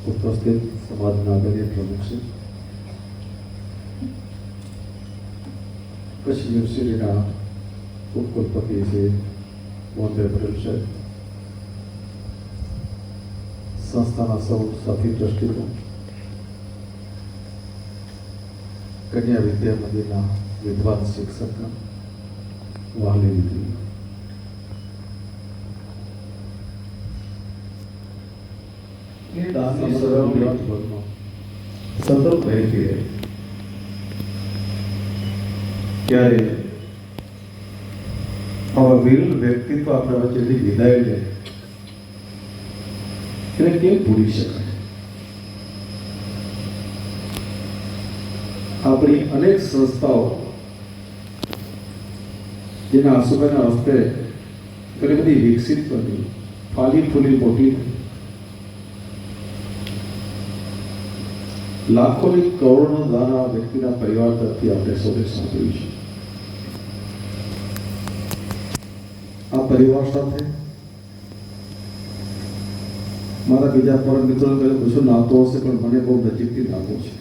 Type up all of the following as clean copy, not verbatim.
ઉપસ્થિત સમાજના આદરણીય પ્રમુખ છે, કચ્છ યુનિવર્સિટીના ઉપકુલપતિ છે મોહનભાઈ પટેલ સાહેબ, સંસ્થાના સૌ સાથી ટ્રસ્ટીઓ, કન્યા વિદ્યા મંદિરના વિદ્વાન શિક્ષક, વાલી દીકરી, સતત રહેતી રહે. ત્યારે આવા વીર વ્યક્તિત્વ આપણા વચ્ચેથી વિદાય લે એને કેમ ભૂલી શકાય? આપણી અનેક સંસ્થાઓ જેના આસુબાના હસ્તે ઘણી બધી વિકસિત બની, ફાલી ફૂલી મોટી થઈ, લાખોની કરોડો દાન આ વ્યક્તિના પરિવાર તરફથી આપણે સૌને સાંભળ્યું છે. આ પરિવાર સાથે મારા બીજા પરમ મિત્રો ઓછું નાતો હશે, પણ મને બહુ નજીકથી નાતો છે.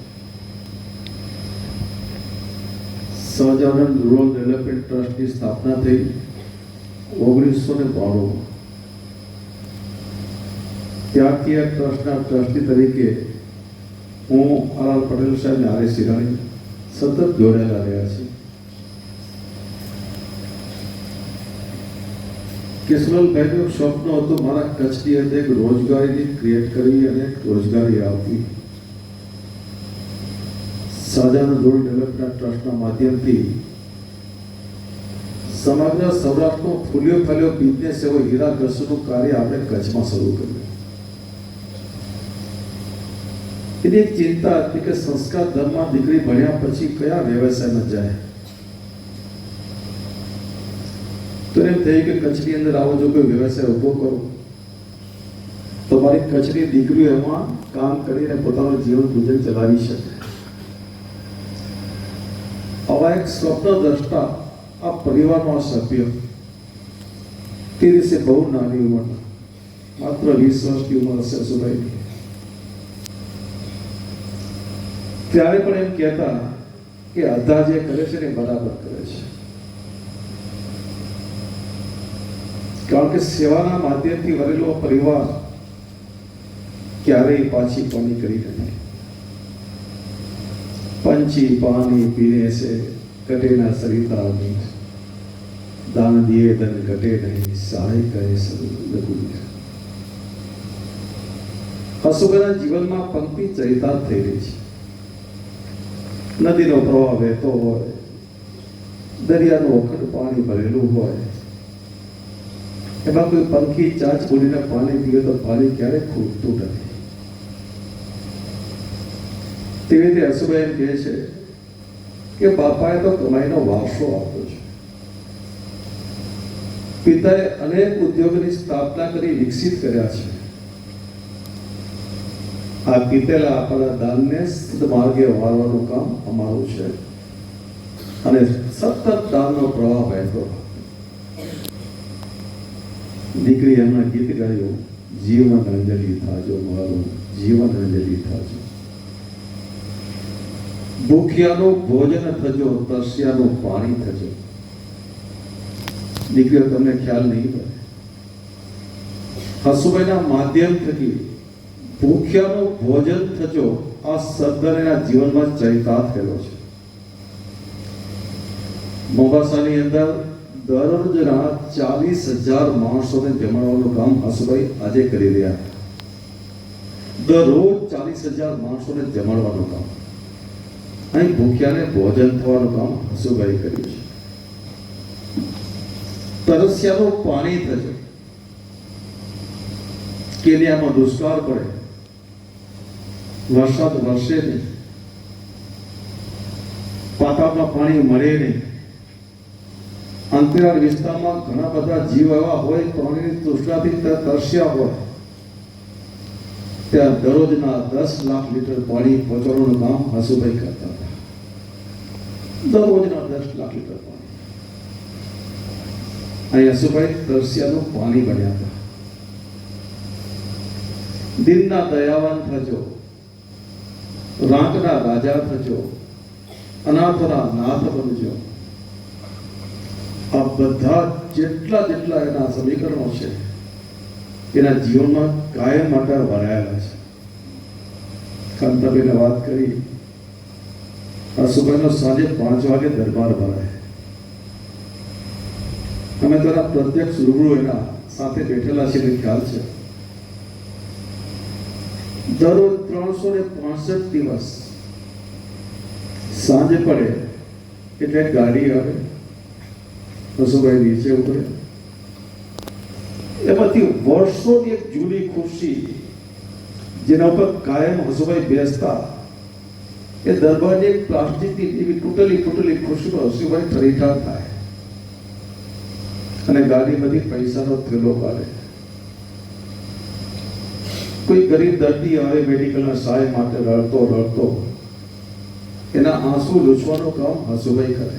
સહજાનંદ રૂરલ ડેવલપમેન્ટ ટ્રસ્ટની સ્થાપના થઈ 1992. ત્યારથી આ ટ્રસ્ટના ટ્રસ્ટી તરીકે હું આર પટેલ સાહેબ અને આર સિરાણી સતત જોડાયેલા રહ્યા છે. કેશુલાલભાઈનું સ્વપ્ન હતું મારા કચ્છની અંદર એક રોજગારીની ક્રિએટ કરવી અને રોજગારી આપવી. સહજાનંદ રૂરલ ડેવલપમેન્ટ ટ્રસ્ટના માધ્યમથી સમગ્ર સૌરાષ્ટ્રનો ફૂલ્યો ફાલ્યો બિઝનેસ એવો હીરા ઘસનું કાર્ય આપણે કચ્છમાં શરૂ કર્યું. એની એક ચિંતા હતી કે સંસ્કાર ધર્મમાં દીકરી ભણ્યા પછી કયા વ્યવસાયમાં જાય. તો એમ થયું કે કચ્છની અંદર આવો જો કોઈ વ્યવસાય ઊભો કરો તો મારી કચ્છની દીકરીઓ એમાં કામ કરીને પોતાનું જીવન ગુજરાન ચલાવી શકે. આવા એક સ્વપ્ન દ્રષ્ટા આ પરિવારનો સભ્ય તે દિવસે બહુ નાની ઉંમર, માત્ર 20 વર્ષની ઉંમર હશે સુભાઈ. ત્યારે પણ એમ કહેતા કે અધા જે કરે છે ને બરાબર કરે છે, કારણ કે સેવાના માધ્યમથી વરેલો પરિવાર ક્યારેય પાછી પાની કરી નથી. પંછી પાણી પીને સે કટે ના સરિતા નહીં, દાન દિए ધન ઘટે નહીં, સહાય કરે સબ લઘુને. હસુભાઈના જીવનમાં પંક્તિ ચરિતાર્થ થઈ રહી છે. નદીનો પ્રવાહ વહેતો હોય, દરિયાનું અખંડ પાણી ભરેલું હોય, એમાં કોઈ પંખી ચાંચ બોલીને પાણી પીવે તો પાણી ક્યારેય ખૂટતું નથી. તેવી રીતે હસુભાઈ એમ કહે છે કે બાપાએ તો કમાઈનો વારસો આપ્યો છે. પિતાએ અનેક ઉદ્યોગોની સ્થાપના કરી વિકસિત કર્યા છે. આ પીતેલા આપણા દાનને સદમાર્ગે વાળવાનું કામ અમારું છે અને સતત દાનનો પ્રવાહ વહેતો. દીકરી એમના ગીત ગાયું, જીવન અંજલિ થાજો મારું, જીવન અંજલિ થાજો. ભૂખ્યાનું ભોજન થજો, તરસ્યાનું પાણી થજો. દીકરીઓ તમને ખ્યાલ નહીં પડે, હસુભાઈના માધ્યમ થકી ભૂખ્યાનું ભોજન થજો આ શબ્દ એના જીવનમાં ચરિતાર્થ થયેલો છે. મોંઘાસાની અંદર દરરોજના 40,000 માણસોને જમાડવાનું કામ હસુભાઈ આજે કરી રહ્યા. દરરોજ 40,000 માણસોને જમાડવાનું કામ, અહીં ભૂખ્યાને ભોજન થવાનું કામ હસુભાઈ કર્યું છે. તરસ્યાનું પાણી થજો. કેન્યામાં દુષ્કાળ પડે, વરસાદ વરસે નહીં, પાતાળમાં પાણી મળે નહીં, અંતરિયાળ વિસ્તારમાં ઘણા બધા જીવ એવા હોય, પાણીની તૃષ્ણાથી તરસ્યા હોય, ત્યાં દરરોજના 10 લાખ લીટર પાણી પહોંચાડવાનું કામ હસુભાઈ કરતા હતા. દરરોજના 10 લાખ લીટર પાણી અહીં હસુભાઈ તરસ્યાનું પાણી બન્યા હતા. દિનના દયાવાન થજો, રાંકના રાજા થજો, અનાથોના નાથ બનજો. આ બધા જેટલા એના સમીકરણો છે એના જીવનમાં કાયમ માટે ભરાયેલા છે. કાંતાબેને વાત કરી, હસુભાઈનો સાંજે 5 વાગે દરબાર ભરાય. અમે તેના પ્રત્યક્ષ રૂબરૂ એના સાથે બેઠેલા છે એટલે ખ્યાલ છે. દરરોજ 365 દિવસ સાંજે પડે એટલે ગાડી આવે, હસુભાઈ નીચે ઉતરે. એમાંથી વર્ષોની એક જૂની ખુરશી જેના ઉપર કાયમ હસુભાઈ બેસતા, એ દરબારની એક પ્લાસ્ટિકની એવી તૂટેલી ખુરશીમાં હસુભાઈ ઠરીઠાર થાય અને ગાડીમાંથી પૈસાનો થેલો કાઢે. કોઈ ગરીબ દર્દી આવે મેડિકલના સહાય માટે રડતો એના આંસુ લૂછવાનું કામ હસુભાઈ કરે.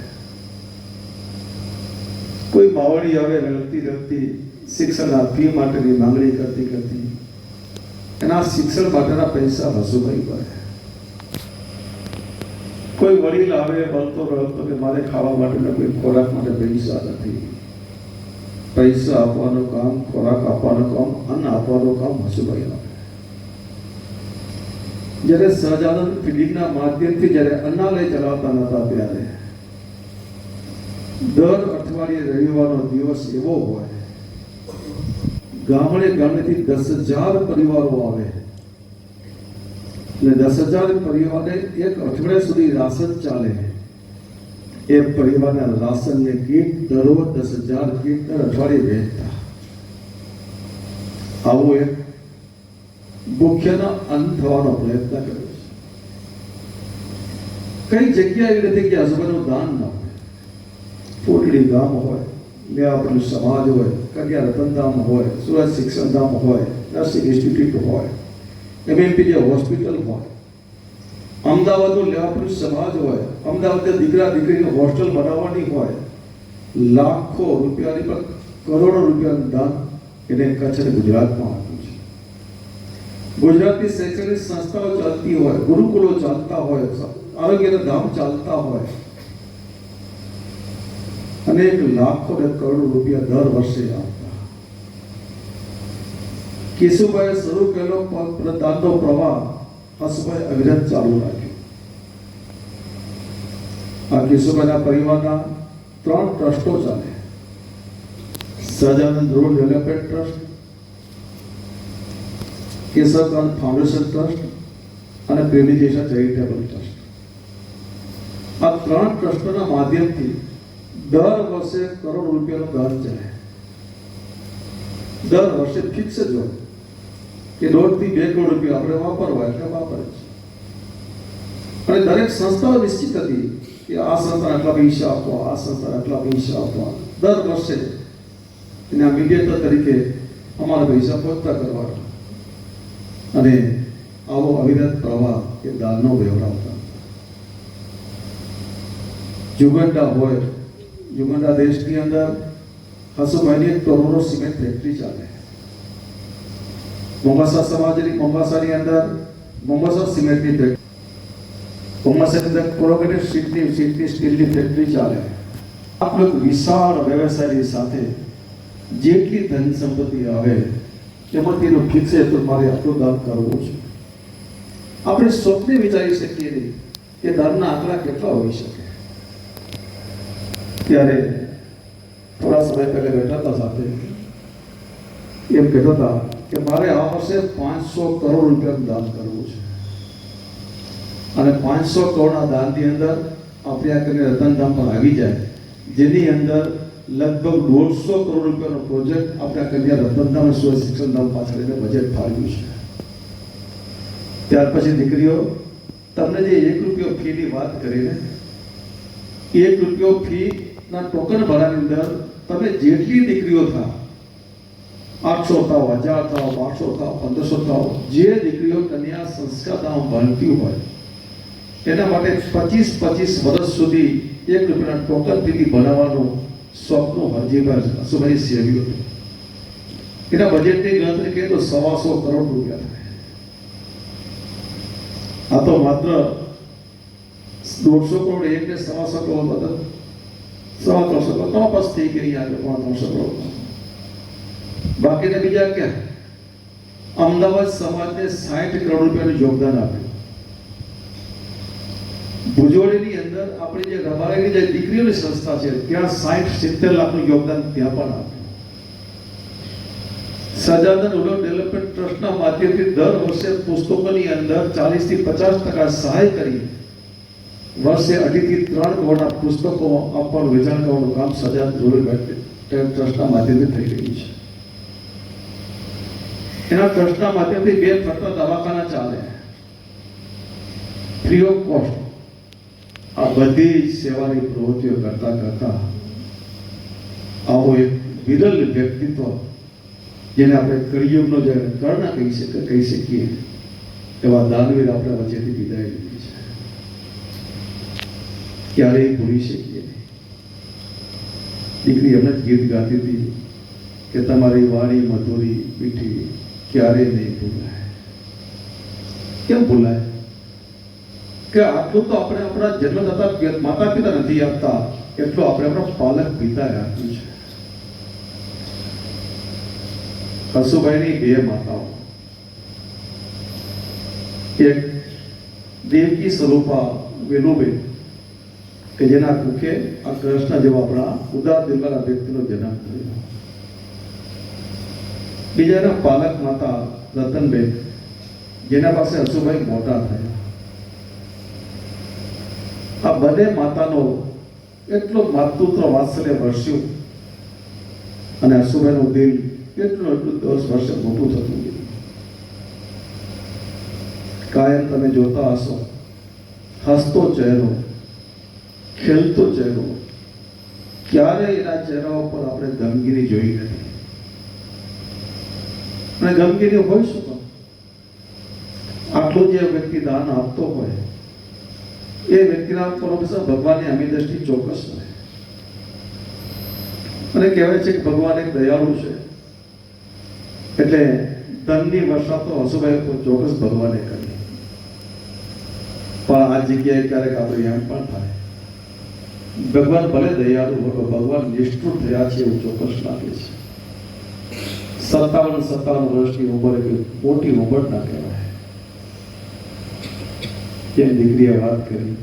કોઈ માવડી આવે રડતી શિક્ષણના ફી માટેની માંગણી કરતી એના શિક્ષણ માટેના પૈસા હસુભાઈ ભરે. કોઈ વડીલ આવે રડતો કે મારે ખાવા માટે કોઈ ખોરાક માટે પૈસા નથી, પૈસા આપવાનું કામ, ખોરાક આપવાનું કામ, અન્ન આપવાનું કામ હસુભાઈ આવે. જ્યારે સહજાનંદ ફિલિંગના માધ્યમથી જ્યારે અન્નાલય ચલાવતા નતા ત્યારે દર અઠવાડિયે રવિવારનો દિવસ એવો હોય, ગામેથી 10,000 પરિવારો આવે અને 10,000 પરિવારને એક અઠવાડિયા સુધી રાશન ચાલે. એ પરિવારના રાશનને કીટ દરરોજ 10,000 કીટ દર અઠવાડિયે વહેંચતા. આવો એક ભૂખ્યાનો અંત થવાનો પ્રયત્ન કર્યો છે. કઈ જગ્યા એવી નથી કે હસુભાઈનું દાન ન હોય. પોટડી ગામ હોય, મેવાપુર સમાજ હોય, કન્યા રતનધામ હોય, સુરત શિક્ષણધામ હોય, નર્સિંગ ઇન્સ્ટિટ્યૂટ હોય, MMPJ હોસ્પિટલ હોય, અમદાવાદનું લેવાપુર સમાજ હોય, અમદાવાદે દીકરા દીકરીની હોસ્ટેલ બનાવવાની હોય, લાખો રૂપિયાની પર કરોડો રૂપિયાનું દાન એને કચ્છ અને ગુજરાતમાં આપ્યું છે. ગુજરાતની શૈક્ષણિક સંસ્થાઓ ચાલતી હોય, ગુરુકુળો ચાલતા હોય, આરોગ્યના ધામ ચાલતા હોય, અનેક લાખો ને કરોડો રૂપિયા દર વર્ષે આપતા. કેશુભાઈએ શરૂ કરેલો દાનનો પ્રવાહ હસુભાઈ અવિરત ચાલુ રાખ્યો. આ કેશુભાઈના પરિવારના 3 ટ્રસ્ટો ચાલે: Sahajanand road development trust, Keshavkant foundation trust અને પ્રેમિજેશન ચેરિટેબલ ટ્રસ્ટ. આ 3 ટ્રસ્ટોના માધ્યમથી દર વર્ષે કરોડ રૂપિયાનું દાન ચાલે. દર વર્ષે ફિક્સ જ હોય કે 1.5 થી 2 કરોડ રૂપિયા આપણે વાપરવા એટલે વાપરે છે. અને દરેક સંસ્થાઓ નિશ્ચિત હતી કે આ સંસ્થાને આટલા પૈસા આપવા, આ સંસ્થાને આટલા પૈસા આપવા. દર વર્ષે એના મીડિયેટર તરીકે અમારા પૈસા પહોંચતા કરવાના. અને આવો અવિરત પ્રવાહ એ દાનનો વ્યવહાર. યુગંડા હોય, યુગંડા દેશની અંદર હસુભાઈની કરોડો સિમેન્ટ ફેક્ટરી ચાલે. મોમ્બાસાની અંદર મોમ્બાસા સિમેન્ટની ફેક્ટરી, મોમ્બાસાની અંદર કોરોગેટેડ શીટની સ્ટીલની ફેક્ટરી ચાલે. આપણે વિશાળ વ્યવસાયની સાથે જેટલી ધન સંપત્તિ આવે એમાંથી એનું ફિક્સ છે તો મારે આટલું દાન કરવું છે. આપણે સ્વપ્ને વિચારી શકીએ નહીં કે દાનના આંકડા કેટલા હોઈ શકે. ત્યારે થોડા સમય પહેલા બેઠા હતા સાથે, એમ કહેતા હતા કે મારે આ વર્ષે 500 કરોડ રૂપિયાનું દાન કરવું છે. અને 500 કરોડના દાનની અંદર આપણે આ કરીને રતનધામ પર આવી જાય, જેની અંદર લગભગ 150 કરોડ રૂપિયાનો પ્રોજેક્ટ આપણે આ કન્યા રતનધામ સુરત શિક્ષણધામ પાછળ બજેટ ફાળવ્યું છે. ત્યાર પછી દીકરીઓ, તમને જે 1 રૂપિયો ફીની વાત કરીને, 1 રૂપિયો ફી ના ટોકન ભરાની અંદર તમે જેટલી દીકરીઓ થાવ, 800 થાવ, 1000 થાવ, 500 થાવ, 1500 થાવ, જે દીકરીઓ કન્યા સંસ્કારધામ ભણતી હોય એના માટે 25 વર્ષ સુધી 1 રૂપિયાના ટોકન ફીથી બનાવવાનું સ્વપ્ન હરજીભાઈ હસુભાઈ સેવ્યું હતું. એના બજેટની ગણતરી કરીએ તો 125 કરોડ રૂપિયા થાય. આ તો માત્ર 150 કરોડ એક ને 125 કરોડ બધા 300 કરોડ તો પાસ થઈ ગઈ યાર 300 કરોડ બાકીના બીજા ક્યાં અમદાવાદ સમાજને 60 કરોડ રૂપિયાનું યોગદાન આપ્યું ભુજોડીની અંદર આપણી જે રબારીની જે દીકરીઓની સંસ્થા છે ત્યાં 60-70 લાખનું યોગદાન ત્યાં પણ આપ્યું સજાદન રૂરલ ડેવલપમેન્ટ ટ્રસ્ટના માધ્યમથી દર વર્ષે પુસ્તકોની અંદર 40-50% સહાય કરી વર્ષે 2.5 થી 3 કરોડના પુસ્તકો આપવાનું વેચાણ કરવાનું કામ સજાદ રૂરલ ટ્રસ્ટના માધ્યમથી થઈ રહ્યું છે એના ટ્રસ્ટના માધ્યમથી 2 ફરતા દવાખાના ચાલે ફ્રી ઓફ કોસ્ટ આ બધી સેવાની પ્રવૃત્તિઓ કરતા આવો એક વિરલ વ્યક્તિત્વ જેને આપણે કળિયુગનો જે કર્ણ કહી શકીએ એવા દાનવીર આપણે વચ્ચેથી વિદાય લીધી છે ક્યારેય ભૂલી શકીએ નહીં દીકરી એમને જ ગીત ગાતી હતી કે તમારી વાણી મધુરી મીઠી ક્યારેય નહીં ભૂલાય કેમ ભૂલાય કે આટલું તો આપણે આપણા જન્મદાતા માતા પિતા નથી આપતા એટલું આપણે આપણા પાલક પિતાએ આપ્યું છે હસુભાઈની 2 માતાઓ એક દેવકી સ્વરૂપા વેલુબેન કે જેના કુખે આ કૃષ્ણ જેવા આપણા ઉદાર દિલવાળા વ્યક્તિનો જન્મ થયો બીજાના પાલક માતા રતનબેન જેના પાસે હસુભાઈ મોટા થયા આ બંને માતાનો એટલો માતૃત્વ વાત્સલ્ય વરસ્યું અને હસુભાઈનું દિલ એટલું 10 વર્ષે મોટું થતું ગયું કાયમ તમે જોતા હશો હસતો ચહેરો ખેલતો ચહેરો ક્યારેય એના ચહેરા ઉપર આપણે ગમગીની જોઈ નથી અને ગમગીની હોય શું આટલું જે વ્યક્તિ દાન આપતો હોય એ વ્યક્તિના પર ભગવાનની અમી દ્રષ્ટિ ચોક્કસ હોય અને કહેવાય છે કે ભગવાન એક દયાળુ છે એટલે ધનની વર્ષા તો હસુભાઈ પર ચોક્કસ ભગવાને કરી પણ આ જગ્યાએ ક્યારેક આપણે એમ પણ થાય ભગવાન ભલે દયાળુ હોય ભગવાન નિષ્ઠુર થયા છે એવું ચોક્કસ લાગે છે 57 વર્ષની ઉંમરે મોટી ઉંમર ના કહેવાય જેમ દીકરીએ વાત કરી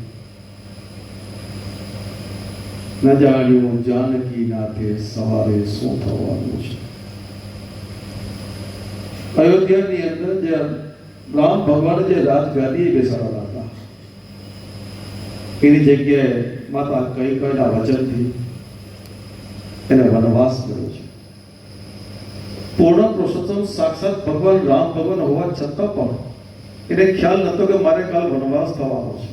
ન જાણ્યું જાનકી નાથે સવારે શું થવાનું છે અયોધ્યાની અંદર જે રામ ભગવાન જે રાજગાદીએ બેસાડેલા હતા એની જગ્યાએ માતા કઈ કઈના વચનથી એને વનવાસ કર્યો છે પૂર્ણ પુરુષોત્તમ સાક્ષાત ભગવાન રામ ભગવાન હોવા છતાં પણ એને ખ્યાલ નતો કે મારે કાલ વનવાસ થવાનો છે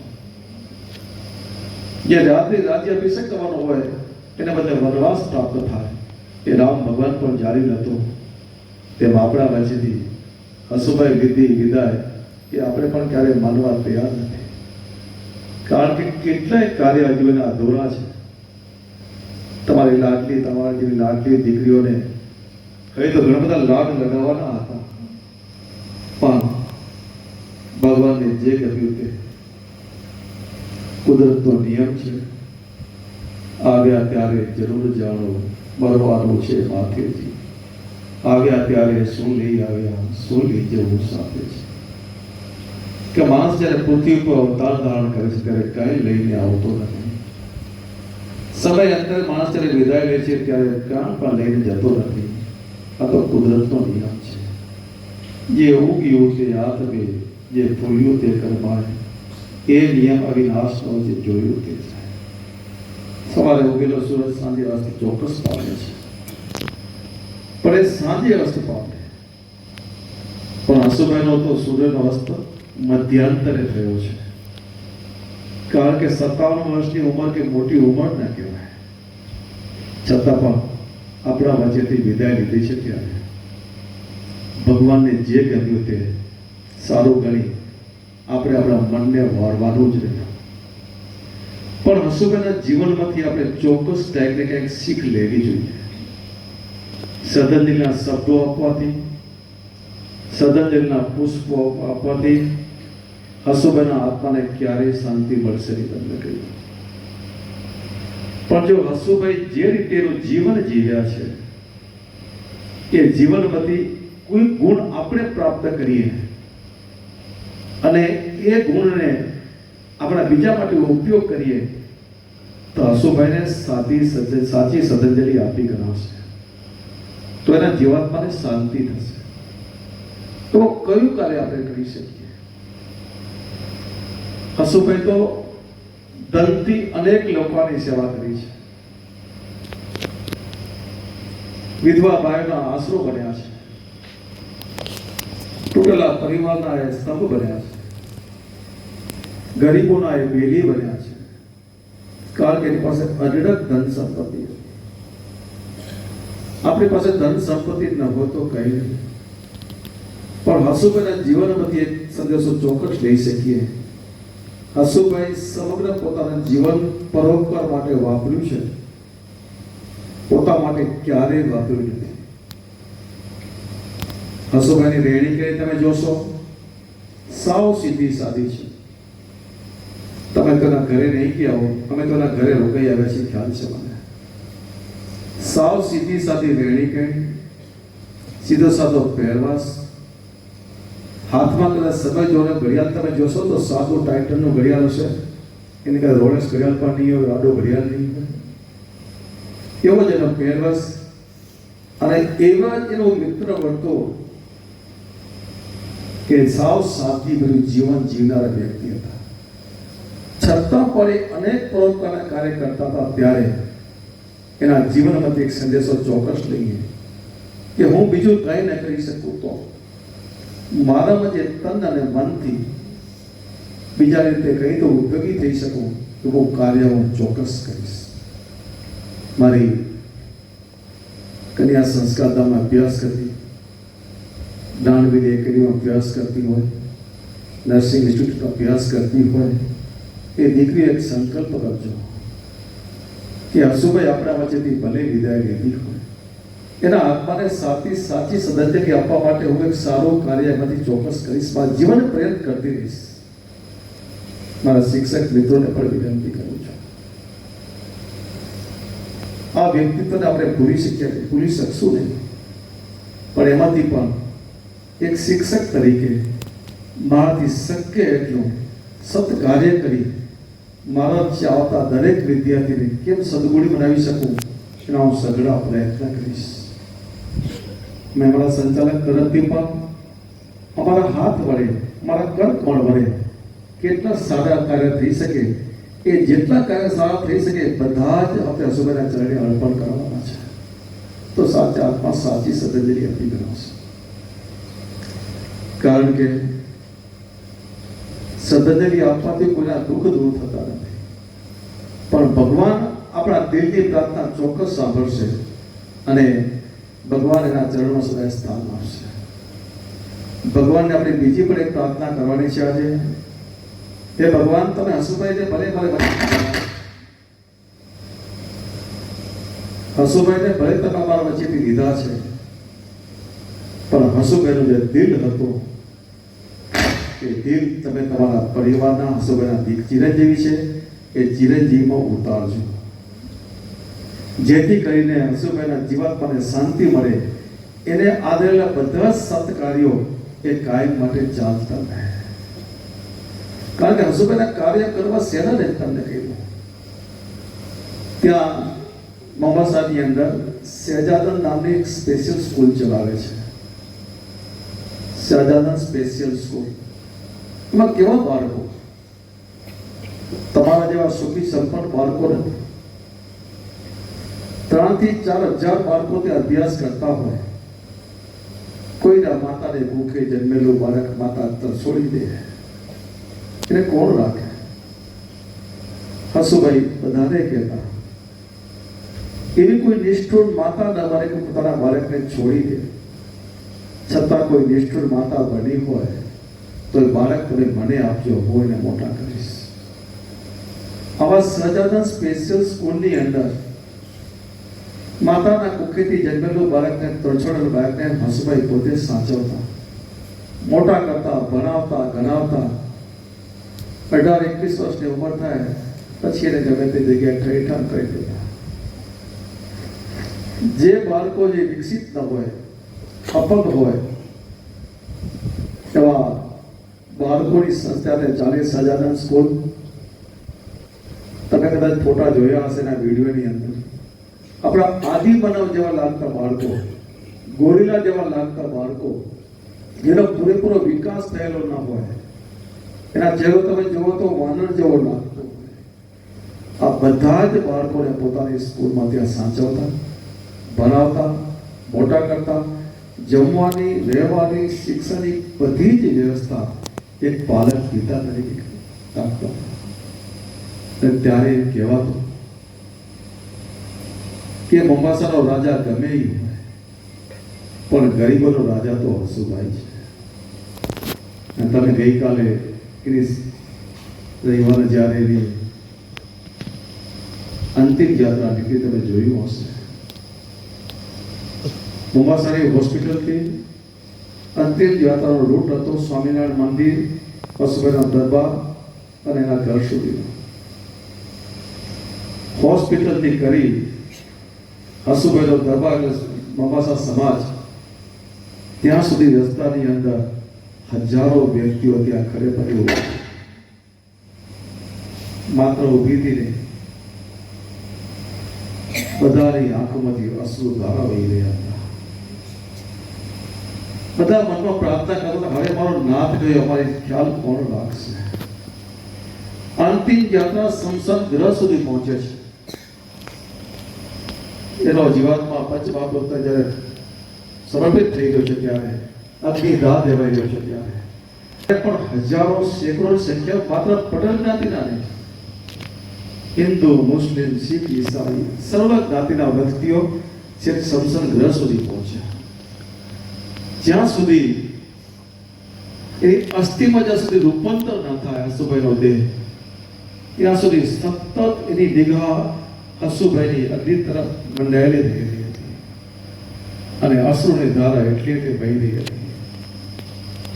જે રાજ્ય અભિષેક થવાનો હોય એને બદલે વનવાસ પ્રાપ્ત થાય એ રામ ભગવાન પણ જારી નતો તેમ આપણા વચ્ચેથી હસુભાઈ લીધી વિદાય એ આપણે પણ ક્યારેય માનવા તૈયાર નથી કારણ કે કેટલાય કાર્ય હજુ એના અધૂરા છે તમારી જેવી લાડલી દીકરીઓને હવે તો ઘણા બધા લાડ લગાવવાના હતા પણ ભગવાનને જે કહ્યું તે કુદરતનો નિયમ છે આવ્યા ત્યારે જરૂર જાણો મરવાનું છે માથેથી આવ્યા ત્યારે શું લઈ આવ્યા શું લઈ જવું સાથે છે કે માણસ જ્યારે પૃથ્વી ઉપર અવતાર ધારણ કરે છે ત્યારે કઈ લઈને આવતો નથી સમય અંતરે માણસ જ્યારે વિદાય લે છે ત્યારે કાં પણ લઈને જતો નથી આ તો કુદરતનો નિયમ છે જે ઉગ્યું તે આત્મે જે ફૂલ્યું તે કરમાય એ નિયમ અવિનાશનો જે જોયું તે થાય સવારે ઉગેલો સૂરજ સાંજે અસ્ત ચોક્કસ પામે છે પણ એ સાંજે અસ્ત પામે પણ હસુભાઈનો તો સૂર્યનો અસ્ત મધ્યાંતરે થયો છે કારણ કે 57 વર્ષની ઉંમર કે મોટી ઉંમર ના કહેવાય છતાં પણ આપણા વચ્ચેથી વિદાય લીધી છે ત્યારે ભગવાનને જે કહ્યું તે સારું ગણી આપણે આપણા મનને વાળવાનું જ રહ્યું પણ હસુભાઈના જીવનમાંથી આપણે ચોક્કસ કંઈક ને કંઈક શીખ લેવી જોઈએ શ્રદ્ધાંજલિના શબ્દો આપવાથી શ્રદ્ધાંજલિના પુષ્પો આપવાથી હસુભાઈના આત્માને ક્યારેય શાંતિ મળશે નહીં, તમને કહ્યું. પણ જો હસુભાઈ જે રીતે એનું જીવન જીવ્યા છે એ જીવનમાંથી કોઈ ગુણ આપણે પ્રાપ્ત કરીએ અને એ ગુણને આપણા બીજા માટે ઉપયોગ કરીએ તો હસુભાઈને સાચી શ્રદ્ધાંજલિ આપી ગણાશે, તો એના જીવાત્માને શાંતિ થશે. તો કયું કાર્ય આપણે કરી શકીએ? હસુભાઈ તો ધનથી અનેક લોકોની સેવા કરી છે. વિધવા ભાઈઓના આશરો બન્યા છે, તૂટેલા પરિવારના એ સ્તંભ બન્યા છે, ગરીબોના એ બેલી બન્યા છે, કારણ કે એની પાસે અઢળક ધન સંપત્તિ છે. આપણી પાસે ધન સંપત્તિ ન હોય તો કઈ નહીં, પણ હસુભાઈના જીવનમાંથી એક સંદેશો ચોક્કસ લઈ શકીએ. હસુભાઈ સમગ્ર પોતાના જીવન પરોપકાર માટે વાપર્યું છે, પોતા માટે ક્યારેય વાપર્યું નથી. હસુભાઈની રહેણી કરી તમે જોશો, સાવ સીધી સાદી છે. તમે તેના ઘરે નહીં ગયા હો, અમે તેના ઘરે રોકાઈ આવ્યા છીએ, ખ્યાલ છે મને. સાવ સીધી સાદી રહેણી કરી, સીધો સાદો પહેરવાશ, હાથમાં કદાચ સમય જોને ઘડિયાળ તમે જોશો તો સાદું ટાઇટનનું ઘડિયાળ હશે, એની કદાચ રોલેક્સ ઘડિયાળ પણ નહીં હોય, રાડો ઘડિયાળ નહીં હોય. એવો જ એનો પહેરવાશ અને એવા જ એનો મિત્ર વર્તો કે સાવ સાદગીભર્યું જીવન જીવનારા વ્યક્તિ હતા. છતાં પણ એ અનેક પરોપકારના કાર્ય કરતા હતા. ત્યારે એના જીવનમાંથી એક સંદેશો ચોક્કસ લઈએ કે હું બીજું કંઈ ન કરી શકું તો મારામાં જે તન અને મનથી બીજા રીતે કંઈ તો ઉપયોગી થઈ શકું એવું કાર્ય હું ચોક્કસ કરીશ. મારી કન્યા સંસ્કાર ધામમાં અભ્યાસ કરતી, દાનવીર એકેડમીમાં અભ્યાસ કરતી હોય, નર્સિંગ ઇન્સ્ટિટ્યૂટમાં અભ્યાસ કરતી હોય, એ દીકરી એક સંકલ્પ કરજો કે હસુભાઈ આપણા વચ્ચેથી ભલે વિદાય લીધી હોય, એના આત્માને સાચી શ્રદ્ધાંજલિ આપવા માટે હું એક સારું કાર્ય એમાંથી ચોક્કસ કરીશ. મારા જીવન પ્રયત્ન કરતી રહીશ. મારા શિક્ષક મિત્રોને પણ વિનંતી કરું છું, આ વ્યક્તિત્વને આપણે ભૂલી શકશું નહીં, પણ એમાંથી પણ એક શિક્ષક તરીકે મારાથી શક્ય એટલું સત્કાર્ય કરી મારાથી આવતા દરેક વિદ્યાર્થીને કેમ સદગુણી બનાવી શકું એના હું સઘળા પ્રયત્ન કરીશ. મેં મારા સંચાલક તરફથી પણ અમારા હાથ વડે, અમારા કર્મણ વડે કેટલા સારા કાર્ય થઈ શકે એ જેટલા કાર્ય સારા થઈ શકે બધા જ આપણે હસુભાઈના ચરણે અર્પણ કરવાના છે. તો સાચા આત્મા સાચી શ્રદ્ધાંજલિ આપી ગણાશે. કારણ કે શ્રદ્ધાંજલિ આપવાથી કોઈના દુઃખ દૂર થતા નથી, પણ ભગવાન આપણા દિલની પ્રાર્થના ચોક્કસ સાંભળશે અને ભગવાન એના ચરણમાં સદાય સ્થાન આપશે. ભગવાનને આપણે બીજી પણ એક પ્રાર્થના કરવાની છે આજે. હે ભગવાન, તમે હસુભાઈને ભલે તમે અમારા વચ્ચેથી લીધા છે, પણ હસુભાઈનું જે દિલ હતું એ દિલ તમે તમારા પરિવારના હસુભાઈના ચિરંજીવી છે એ ચિરંજીવીમાં ઉતારજો, જેથી કરીને હસુભાઈના જીવાત્માને શાંતિ મળે. એને આદરેલા બધા સત્કાર્યો એ કાયમ માટે ચાલતા રહે. કારણ કે હસુભાઈના કાર્ય કરવા સેનાને તમને કહ્યું, ત્યાં મોમ્બાસાની અંદર શહેજાદન નામની એક સ્પેશિયલ સ્કૂલ ચલાવે છે. શહેજાદન સ્પેશિયલ સ્કૂલ, એમાં કેવા બાળકો, તમારા જેવા સુખી સંપન્ન બાળકો નથી. 3,000 થી 4,000 બાળકો તે અભ્યાસ કરતા હોય. કોઈના માતાને ભૂખે જન્મેલું બાળક માતા છોડી દે, એને કોણ રાખે? હસુભાઈ બધાને કહેતા, એવી કોઈ નિષ્ઠુર માતા ન બને કે પોતાના બાળકને છોડી દે. છતાં કોઈ નિષ્ઠુર માતા બની હોય તો એ બાળક તમે મને આપજો, હું એને મોટા કરીશ. આવા સહજાનંદ સ્પેશિયલ સ્કૂલની અંદર માતાના કુખેથી જન્મેલું બાળકને, તરછોડેલું બાળકને હસુભાઈ પોતે સાચવતા, મોટા કરતા, ભણાવતા, ગણાવતા 18-21 વર્ષની ઉંમર થાય પછી એને ગમે તે જગ્યાએ ઠેઠાણ કરી દેતા. જે બાળકો જે વિકસિત ન હોય, અપંગ હોય, એવા બાળકોની સંસ્થાને 40,000 સ્કૂલ, તમે કદાચ ફોટા જોયા હશે એના વિડીયોની અંદર, આપણા આદિ માનવ જેવા લાગતા બાળકો, ગોરીલા જેવા લાગતા બાળકો, જેનો પૂરેપૂરો વિકાસ થયેલો ન હોય, એના ચહેરો તમે જુઓ તો વાનર જેવો લાગતો હોય. આ બધા જ બાળકોને પોતાની સ્કૂલમાં ત્યાં સાચવતા, ભણાવતા, મોટા કરતા, જમવાની, રહેવાની, શિક્ષણની બધી જ વ્યવસ્થા એક પાલક પિતા તરીકે રાખતા. ત્યારે એમ કહેવાતું કે મોમ્બાસાનો રાજા ગમે એ હોય, પણ ગરીબોનો રાજા તો હસુભાઈ છે. અને તમે ગઈકાલે રવિવારે જ્યારે એની અંતિમ યાત્રા નીકળી તમે જોયું હશે. મોમ્બાસાની હોસ્પિટલથી અંતિમ યાત્રાનો રૂટ હતો સ્વામિનારાયણ મંદિર, હસુભાઈના દરબાર અને એના ઘર સુધીનો. હોસ્પિટલથી કરી હસુભાઈનો દરબાર મોમ્બાસા સમાજ ત્યાં સુધી રસ્તાની અંદર હજારો વ્યક્તિઓ ત્યાં ખરે પડી માત્ર ઊભી હતી ને બધાની આંખોમાંથી અશ્રુ ધારા વહી રહ્યા હતા. બધા મનમાં પ્રાર્થના કરતા હવે મારો નાથ ગયો, અમારી ખ્યાલ કોણ રાખશે. અંતિમ યાત્રા સંસદ ગ્રહ સુધી પહોંચે છે. એનો જીવાત્મા પંચમહાભૂત જ્યારે સમર્પિત થઈ ગયો છે ત્યારે અગ્નિદાહ દેવાઈ ગયો છે ત્યારે પણ હજારો સેંકડો સંખ્યા માત્ર પટેલ જ્ઞાતિના નહીં, હિન્દુ, મુસ્લિમ, શીખ, ઈસાઈ સર્વ જ્ઞાતિના વ્યક્તિઓ છેક સમસન ગ્રહ સુધી પહોંચ્યા. જ્યાં સુધી એ અસ્થિમાં જ્યાં સુધી રૂપાંતર ન થાય હસુભાઈનો દેહ, ત્યાં સુધી સતત એની નિગાહ હસુભાઈની અગ્નિ તરફ મંડાયેલી રહેલી હતી અને અશ્રુની ધારા એટલી વહી રહી હતી.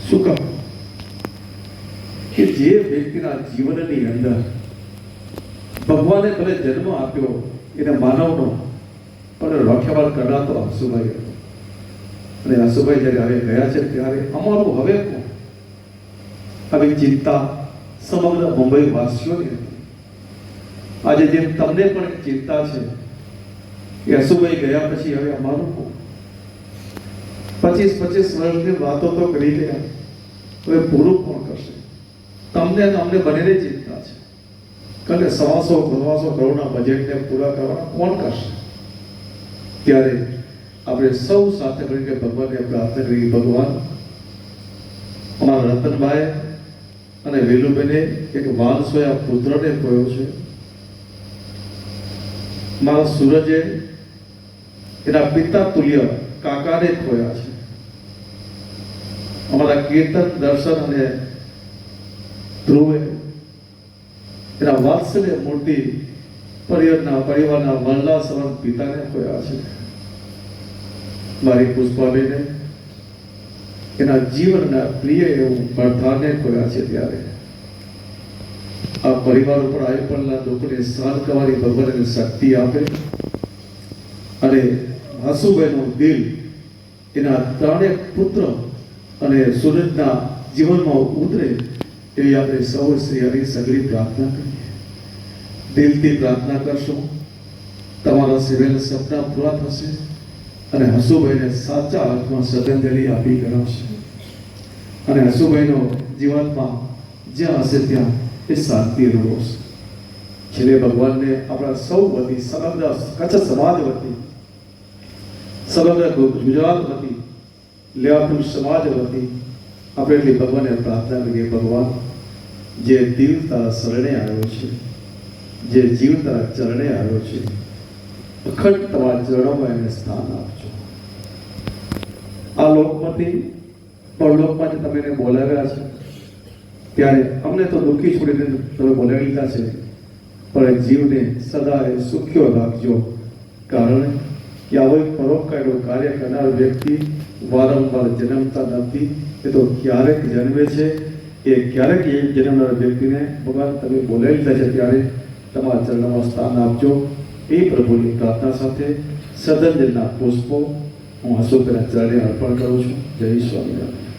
શું કામ? કે જે વ્યક્તિના જીવનની અંદર ભગવાને ભલે જન્મ આપ્યો એને માનવનો, પણ રખેવાળ કરનાર તો હસુભાઈ હતો. અને હસુભાઈ જ્યારે હવે ગયા છે ત્યારે અમારું હવે કોણ? આવી ચિંતા સમગ્ર મુંબઈ વાસીઓની હતી. આજે જેમ તમને પણ ચિંતા છે કે હસુભાઈ ગયા પછી હવે અમારું કોણ? 25 વર્ષની વાતો તો કરી ગયા, હવે પૂરું કોણ કરશે? તમને અને અમને બંનેની ચિંતા છે. કારણ કે 125 કરોડના બજેટને પૂરા કરવાના કોણ કરશે? ત્યારે આપણે સૌ સાથે મળીને ભગવાનને પ્રાર્થના કરી, ભગવાન અમારા રતનભાઈ અને વેલુબેને એક વાલસોયા પુત્રને ખોયો છે, મારા સૂરજે એના પિતા તુલ્ય કાકાને ખોયા છે, અમારા કીર્તન, દર્શન અને ધ્રુવે એના વાત્સલ્ય મૂર્તિ પરિવારના વલ્લા સવન પિતાને ખોયા છે. મારી પુષ્પાબેને એના જીવનના પ્રિય એવું પ્રધાનને ખોયા છે. ત્યારે આ પરિવાર ઉપર આવી પડેલા લોકોને સહન કરવાની ભગવાનને શક્તિ આપે અને હસુભાઈનું દિલ એના ત્રણેય પુત્ર અને સૂરજના જીવનમાં ઉતરે એવી આપણે સૌ શ્રી હરિ સગળી પ્રાર્થના કરીએ. દિલથી પ્રાર્થના કરશો, તમારા સેવેલ સપના પૂરા થશે અને હસુભાઈને સાચા અર્થમાં શ્રદ્ધાંજલિ આપી કરાવશે. અને હસુભાઈનો જીવનમાં જ્યાં હશે ત્યાં એ શાંતિ રહેશે. છેલ્લે ભગવાનને આપણા સૌ વતી, સમગ્ર કચ્છ સમાજ વતી, સમગ્ર ગુજરાત વતી, લેવાપુર સમાજ વતી આપણે એટલી ભગવાનને પ્રાર્થના કરીએ, ભગવાન જે દિલ તારા શરણે આવ્યો છે, જે જીવ તારા ચરણે આવ્યો છે, અખંડ તમારા ચરણોમાં એને સ્થાન આપજો. આ લોકમાંથી પરલોકમાં જે તમે એને બોલાવ્યા છે ત્યારે અમને તો દુઃખી છોડીને તમે બોલાવી લીધા છે, પણ જીવને સદાય સુખ્યો રાખજો. કારણ કે આવો એક પરોપકારનું કાર્ય કરનાર વ્યક્તિ વારંવાર જન્મતા નથી, એ તો ક્યારેક જન્મે છે એ ક્યારેક એ જન્મનાર વ્યક્તિને ભગવાન તમે બોલાવી લીધા છે ત્યારે તમારા ચરણોમાં સ્થાન આપજો. એ પ્રભુની પ્રાર્થના સાથે શ્રદ્ધાંજલિના પુષ્પો હું અશોકના ચરણે અર્પણ કરું છું. જય સ્વામિનારાયણ.